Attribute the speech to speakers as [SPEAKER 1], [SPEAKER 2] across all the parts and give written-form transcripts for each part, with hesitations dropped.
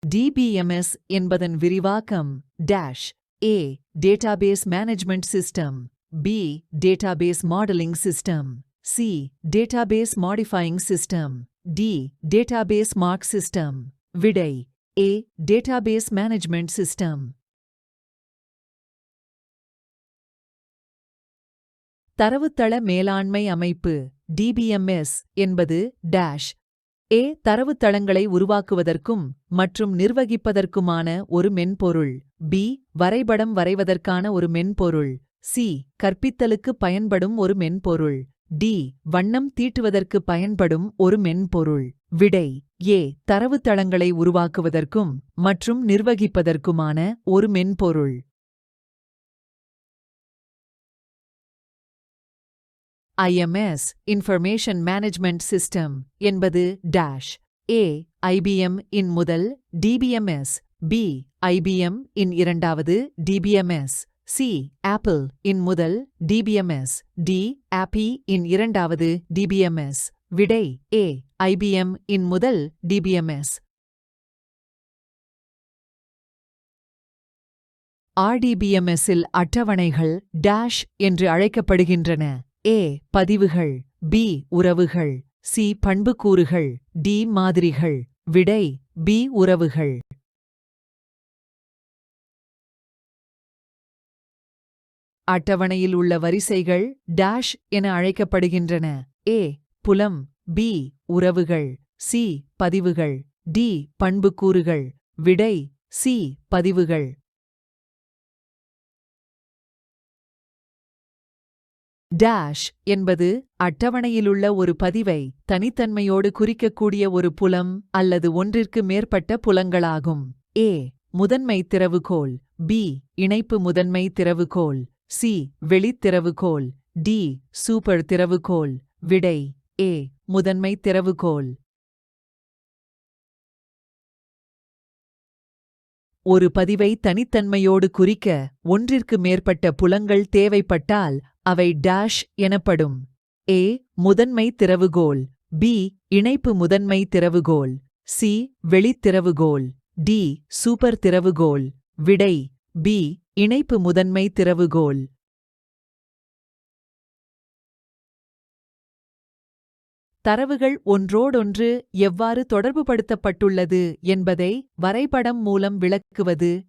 [SPEAKER 1] DBMS என்பதன் விரிவாக்கம் A. Database Management System. B. Database Modeling System. C. Database Modifying System. D. Database Mark System. விடை A. Database Management System. தரவுத்தள மேலாண்மை அமைப்பு DBMS என்பது A. தரவுத்தளங்களை உருவாக்குவதற்கும் மற்றும் நிர்வகிப்பதற்குமான ஒரு மென்பொருள். B. வரைபடம் வரைவதற்கான ஒரு மென்பொருள். C. கற்பித்தலுக்கு பயன்படும் ஒரு மென்பொருள். D. வண்ணம் தீட்டுவதற்கு பயன்படும் ஒரு மென்பொருள். விடை A. தரவுத்தளங்களை உருவாக்குவதற்கும் மற்றும் நிர்வகிப்பதற்குமான ஒரு மென்பொருள். IMS Information Management System என்பது A. IBM இன் முதல் DBMS. B. IBM இன் இரண்டாவது DBMS. C. Apple இன் முதல் DBMS. D. API இன் இரண்டாவது DBMS. விடை A. IBM இன் முதல் DBMS. RDBMS-இல் அட்டவணைகள் என்று அழைக்கப்படுகின்றன. A. பதிவுகள். B. உறவுகள். C. பண்புக்கூறுகள். D. மாதிரிகள். விடை B. உறவுகள். அட்டவணையில் உள்ள வரிசைகள் என அழைக்கப்படுகின்றன. A. புலம். B. உறவுகள். C. பதிவுகள். D. பண்புக்கூறுகள். விடை C. பதிவுகள். என்பது அட்டவணையிலுள்ள ஒரு பதிவை தனித்தன்மையோடு குறிக்கக்கூடிய ஒரு புலம் அல்லது ஒன்றிற்கு மேற்பட்ட புலங்களாகும். A. முதன்மை திறவுகோல். B. இணைப்பு முதன்மை திறவுகோல். C. வெளித் திறவுகோல். D. சூப்பர் திறவுகோல். விடை A. முதன்மை திறவுகோல். ஒரு பதிவை தனித்தன்மையோடு குறிக்க ஒன்றிற்கு மேற்பட்ட புலங்கள் தேவைப்பட்டால் அவை எனப்படும். A. முதன்மை திறவுகோல். B. இணைப்பு முதன்மை திறவுகோல். C. வெளித் திறவுகோல். D. சூப்பர் திறவுகோல். விடை B. இணைப்பு முதன்மை திறவுகோல். தரவுகள் ஒன்றோடொன்று எவ்வாறு தொடர்புபடுத்தப்பட்டுள்ளது என்பதை வரைபடம் மூலம் விளக்குவது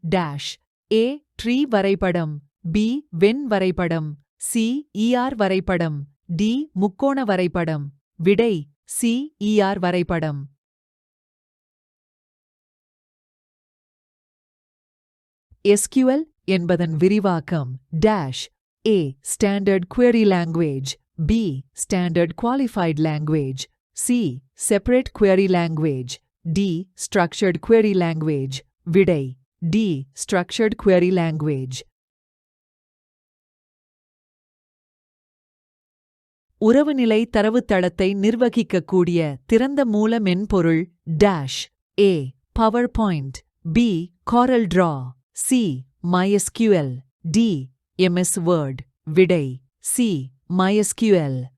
[SPEAKER 1] A. ட்ரீ வரைபடம். B. வென் வரைபடம். C. வரைபடம். D. முக்கோண வரைபடம். விடை C. வரைபடம். SQL என்பதன் விரிவாக்கம் A. Standard Query Language. B. Standard Qualified Language. C. Separate Query Language. D. Structured Query Language. விடை D. Structured Query Language. உறவுநிலை தரவுத்தளத்தை நிர்வகிக்கக்கூடிய திறந்த மூல மென்பொருள் A. PowerPoint. B. CorelDRAW. C. MySQL. D. MS Word. விடை C. MySQL.